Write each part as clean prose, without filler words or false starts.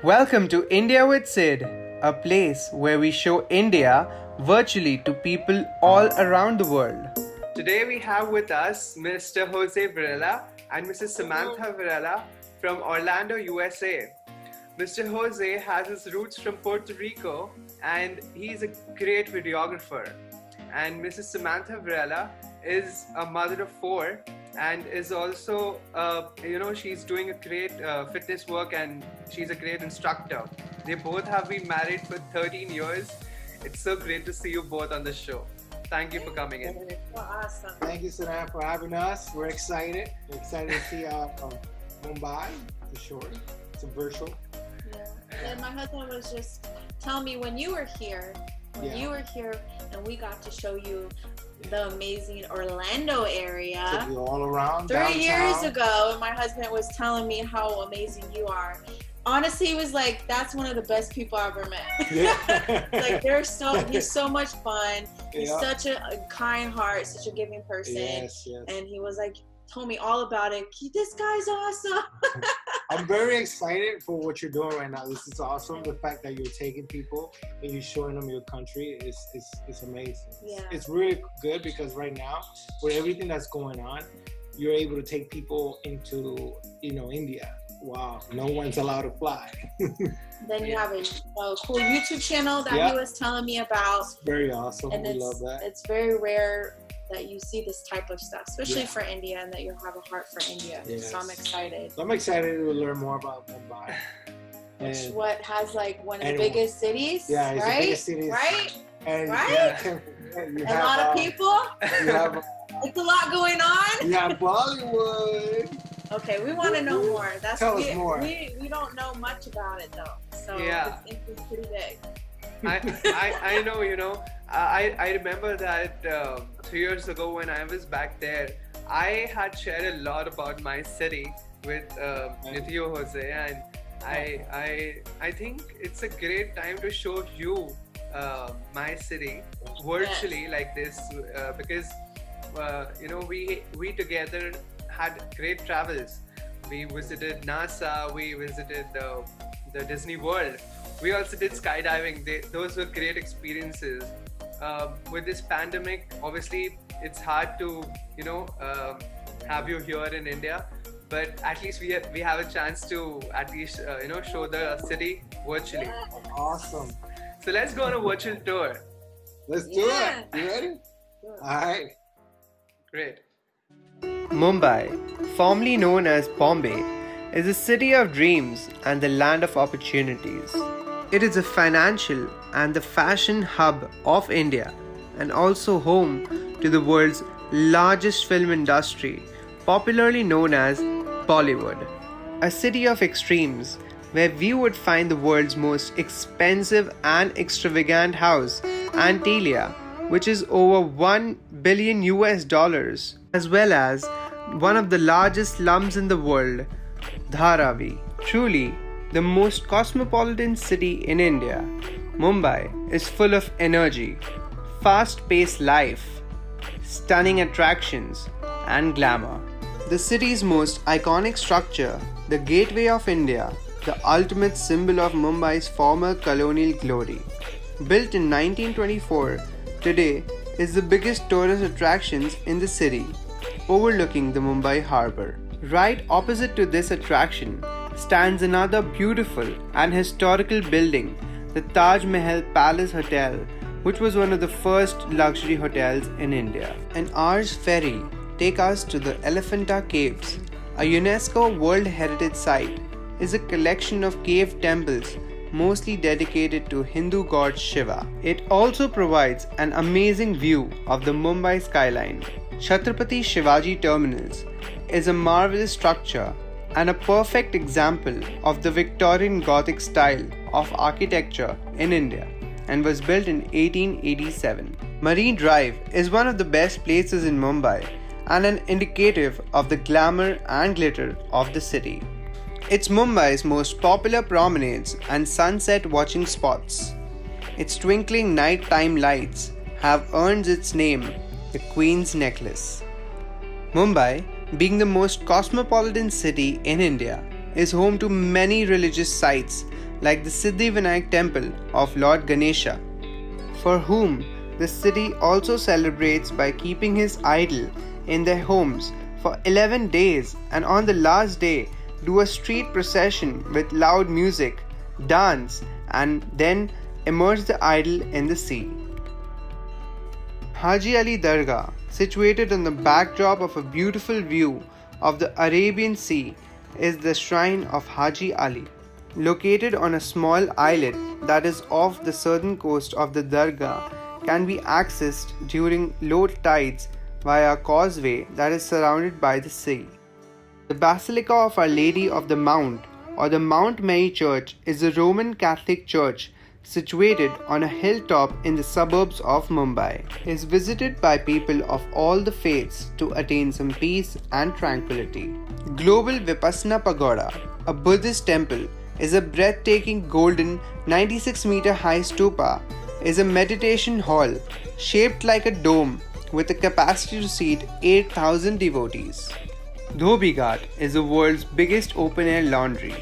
Welcome to India with Sid, a place where we show India virtually to people all around the world. Today we have with us Mr. Jose Varela and Mrs. Samantha Varela from Orlando, USA. Mr. Jose has his roots from Puerto Rico and he's a great videographer. And Mrs. Samantha Varela is a mother of 4 and is also, she's doing a great fitness work and she's a great instructor. They both have been married for 13 years. It's so great to see you both on the show. Thank you for coming in. Awesome. Thank you, Sarah, for having us. We're excited. We're excited to see Mumbai, for sure. It's a virtual. Yeah. And my husband was just telling me when you were here, and we got to show you the amazing Orlando area. Took you all around 3 downtown. years ago, and my husband was telling me how amazing you are. Honestly, he was like, that's one of the best people I've ever met. Yeah. Like he's so much fun. He's such a kind heart, such a giving person. Yes. And he was like, told me all about it. This guy's awesome. I'm very excited for what you're doing right now. This is awesome. The fact that you're taking people and you're showing them your country is amazing. Yeah. It's really good because right now, with everything that's going on, you're able to take people into, India. Wow, no one's allowed to fly. Then you have a cool YouTube channel that he was telling me about. It's very awesome. And we love that. It's very rare that you see this type of stuff, especially for India, and that you have a heart for India. Yes. So I'm excited. I'm excited to learn more about Mumbai. What has like one of the biggest cities? Yeah, it's right? the biggest cities. Right? And right? You a have, lot of people. You have, it's a lot going on. You have Bollywood. Okay, we want to know more. Tell us more. We don't know much about it though, so it's pretty big. I know, I remember that 3 years ago when I was back there, I had shared a lot about my city with you, Jose, and I think it's a great time to show you my city virtually like this because we together had great travels. We visited NASA, we visited the Disney World. We also did skydiving. Those were great experiences. With this pandemic, obviously, it's hard to, have you here in India. But at least we have a chance to at least, show the city virtually. Awesome. So let's go on a virtual tour. Let's do it. You ready? All right. Great. Mumbai, formerly known as Bombay, is a city of dreams and the land of opportunities. It is a financial and the fashion hub of India and also home to the world's largest film industry, popularly known as Bollywood. A city of extremes where we would find the world's most expensive and extravagant house, Antilia, which is over $1 billion US, as well as one of the largest slums in the world, Dharavi. Truly, the most cosmopolitan city in India, Mumbai is full of energy, fast-paced life, stunning attractions, and glamour. The city's most iconic structure, the Gateway of India, the ultimate symbol of Mumbai's former colonial glory. Built in 1924, today is the biggest tourist attractions in the city, overlooking the Mumbai harbour. Right opposite to this attraction stands another beautiful and historical building, the Taj Mahal Palace Hotel, which was one of the first luxury hotels in India. An hour's ferry takes us to the Elephanta Caves. A UNESCO World Heritage Site is a collection of cave temples mostly dedicated to Hindu god Shiva. It also provides an amazing view of the Mumbai skyline. Chhatrapati Shivaji Terminus is a marvelous structure and a perfect example of the Victorian Gothic style of architecture in India and was built in 1887. Marine Drive is one of the best places in Mumbai and an indicative of the glamour and glitter of the city. It's Mumbai's most popular promenades and sunset watching spots. Its twinkling nighttime lights have earned its name, the Queen's Necklace. Mumbai, being the most cosmopolitan city in India, is home to many religious sites like the Siddhivinayak temple of Lord Ganesha, for whom the city also celebrates by keeping his idol in their homes for 11 days, and on the last day do a street procession with loud music, dance, and then immerse the idol in the sea. Haji Ali Dargah, situated on the backdrop of a beautiful view of the Arabian Sea, is the shrine of Haji Ali. Located on a small islet that is off the southern coast of the Dargah, can be accessed during low tides via a causeway that is surrounded by the sea. The Basilica of Our Lady of the Mount, or the Mount Mary Church, is a Roman Catholic church situated on a hilltop in the suburbs of Mumbai. It is visited by people of all the faiths to attain some peace and tranquility. Global Vipassana Pagoda, a Buddhist temple, is a breathtaking golden 96-meter high stupa, is a meditation hall shaped like a dome with a capacity to seat 8,000 devotees. Dhobi Ghat is the world's biggest open-air laundry.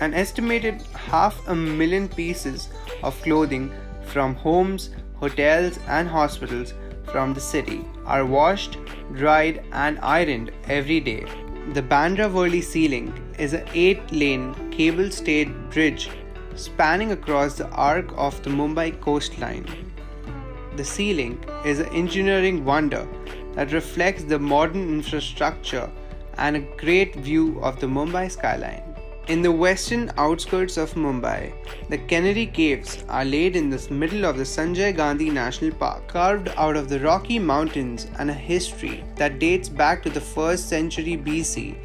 An estimated 500,000 pieces of clothing from homes, hotels, and hospitals from the city are washed, dried, and ironed every day. The Bandra Worli Sea Link is an 8-lane cable-stayed bridge spanning across the arc of the Mumbai coastline. The Sea Link is an engineering wonder that reflects the modern infrastructure and a great view of the Mumbai skyline. In the western outskirts of Mumbai, the Canary Caves are laid in the middle of the Sanjay Gandhi National Park, carved out of the Rocky Mountains and a history that dates back to the 1st century BC.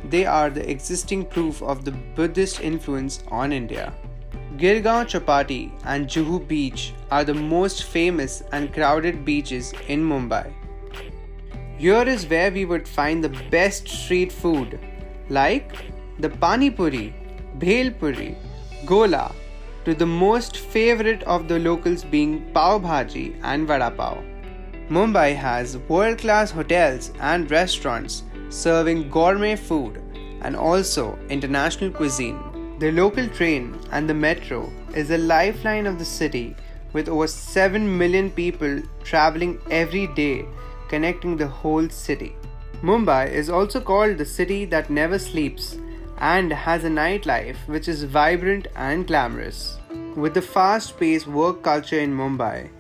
They are the existing proof of the Buddhist influence on India. Girgaon Chapati and Juhu Beach are the most famous and crowded beaches in Mumbai. Here is where we would find the best street food, like the Pani Puri, Bhel Puri, Gola, to the most favorite of the locals being Pav Bhaji and Vada Pav. Mumbai has world-class hotels and restaurants serving gourmet food and also international cuisine. The local train and the metro is the lifeline of the city, with over 7 million people traveling every day, connecting the whole city. Mumbai is also called the city that never sleeps and has a nightlife which is vibrant and glamorous. With the fast-paced work culture in Mumbai,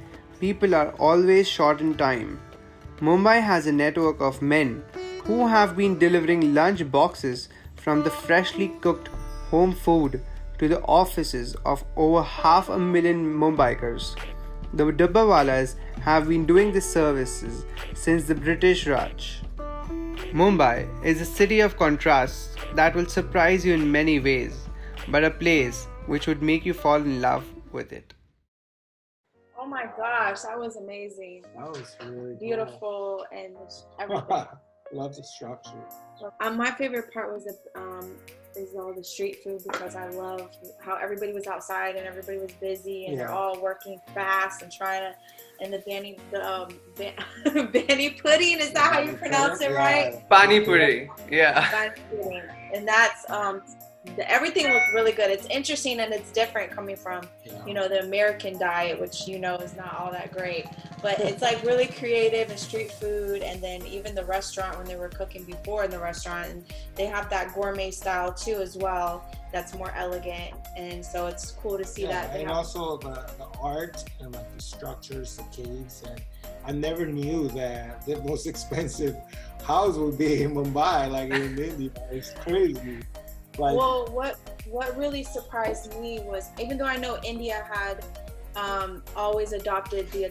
people are always short in time. Mumbai has a network of men who have been delivering lunch boxes from the freshly cooked home food to the offices of over 500,000 Mumbaikars. The Dabbawalas have been doing this services since the British Raj. Mumbai is a city of contrasts that will surprise you in many ways, but a place which would make you fall in love with it. Oh my gosh, that was amazing. That was really Beautiful and everything. cool. Love the structure. My favorite part was is all the street food, because I love how everybody was outside and everybody was busy and they're all working fast and trying to. And the bani pudding, is that how you pronounce it, right? Pani Puri, yeah. Bani pudding. And that's everything looked really good. It's interesting and it's different coming from the American diet, which is not all that great, but it's like really creative and street food. And then even the restaurant, when they were cooking before in the restaurant, and they have that gourmet style too as well, that's more elegant. And so it's cool to see that. And also the art and like the structures, the caves. And I never knew that the most expensive house would be in Mumbai, like in India. It's crazy. Well, what really surprised me was, even though I know India had always adopted the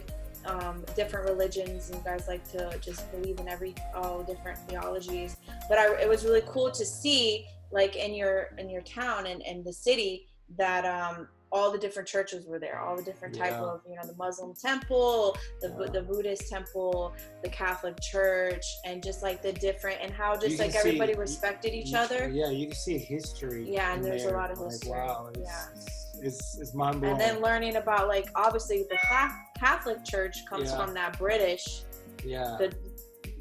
different religions, and you guys like to just believe in all different theologies, but it was really cool to see, like in your town and the city, that all the different churches were there, all the different type of, the Muslim temple, the Buddhist temple, the Catholic church, and just like the different, and how just like everybody respected each other. Yeah, you can see history. Yeah, and there's a lot of history. Like, wow, it's mind blowing. And then learning about, like, obviously the Catholic church comes from that British. Yeah.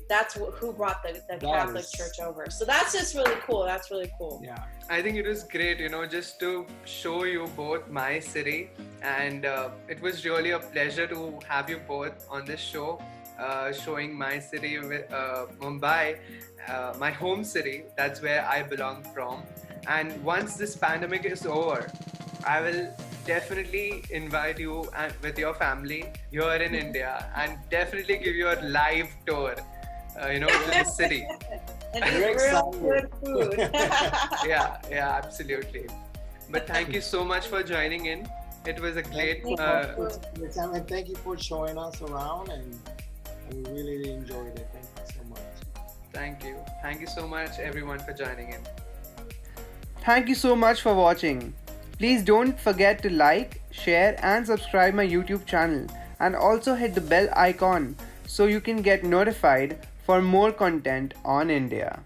That's who brought the Catholic Church over. So that's just really cool. That's really cool. Yeah. I think it was great, just to show you both my city, and it was really a pleasure to have you both on this show, showing my city, with Mumbai, my home city. That's where I belong from. And once this pandemic is over, I will definitely invite you and with your family here in India, and definitely give you a live tour, to the city. And We're eat real excited. good food. Yeah, absolutely. But thank you so much for joining in. It was a great. Thank you for your time, and thank you for showing us around, and we really enjoyed it. Thank you so much. Thank you so much, everyone, for joining in. Thank you so much for watching. Please don't forget to like, share, and subscribe my YouTube channel, and also hit the bell icon so you can get notified for more content on India.